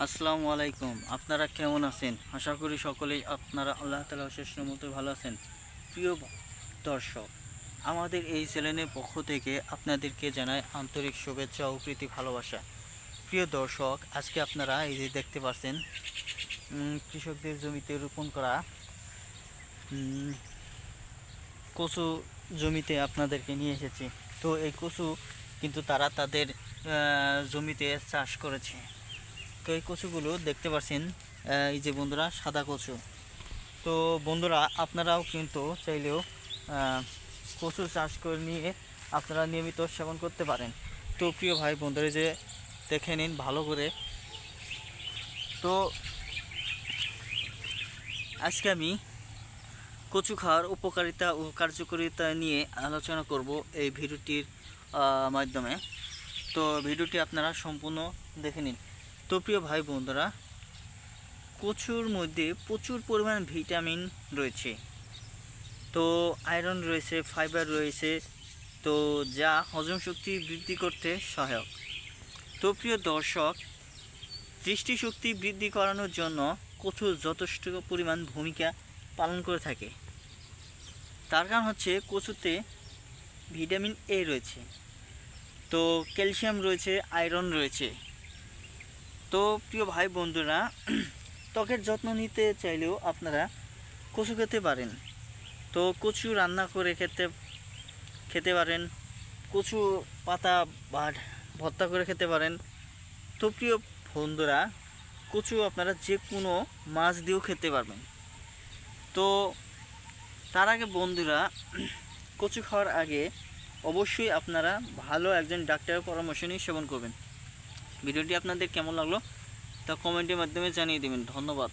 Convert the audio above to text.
আসসালামু আলাইকুম। আপনারা কেমন আছেন? আশা করি সকলেই আপনারা আল্লাহ তাআলার অশেষ রহমতে ভালো আছেন। প্রিয় দর্শক, আমাদের এই চ্যানেলের পক্ষ থেকে আপনাদেরকে জানাই আন্তরিক শুভেচ্ছা ও প্রীতি ভালোবাসা। প্রিয় দর্শক, আজকে আপনারা এই যে দেখতে পাচ্ছেন কৃষকদের জমিতে রোপণ করা কচু জমিতে আপনাদেরকে নিয়ে এসেছি। তো এই কচু কিন্তু তারা তাদের জমিতে চাষ করেছে। তো এই কচুগুলো দেখতে পাচ্ছেন, এই যে বন্ধুরা, সাদা কচু। তো বন্ধুরা, আপনারাও কিন্তু চাইলেও কচু চাষ করে নিয়ে আপনারা নিয়মিত সেবন করতে পারেন। তো প্রিয় ভাই বন্ধুরা, যে দেখে নিন ভালো করে। তো আজকে আমি কচু খাওয়ার উপকারিতা ও কার্যকারিতা নিয়ে আলোচনা করব এই ভিডিওটির মাধ্যমে। তো ভিডিওটি আপনারা সম্পূর্ণ দেখে নিন। তো প্রিয় ভাই বন্ধুরা, কচুর মধ্যে প্রচুর পরিমাণ ভিটামিন রয়েছে, তো আয়রন রয়েছে, ফাইবার রয়েছে, তো যা হজম শক্তি বৃদ্ধি করতে সহায়ক। তো প্রিয় দর্শক, দৃষ্টিশক্তি বৃদ্ধি করানোর জন্য কচু যথেষ্ট পরিমাণ ভূমিকা পালন করে থাকে। তার কারণ হচ্ছে কচুতে ভিটামিন এ রয়েছে, তো ক্যালসিয়াম রয়েছে, আয়রন রয়েছে। তো প্রিয় ভাই বন্ধুরা, ত্বকের যত্ন নিতে চাইলেও আপনারা কচু খেতে পারেন। তো কচু রান্না করে খেতে পারেন, কচু পাতা বা ভর্তা করে খেতে পারেন। তো প্রিয় বন্ধুরা, কচু আপনারা যে কোনো মাছ দিয়েও খেতে পারবেন। তো তার আগে বন্ধুরা, কচু খাওয়ার আগে অবশ্যই আপনারা ভালো একজন ডাক্তারের পরামর্শ নিয়ে সেবন করবেন। ভিডিওটি আপনাদের কেমন লাগলো তা কমেন্টের মাধ্যমে জানিয়ে দেবেন। ধন্যবাদ।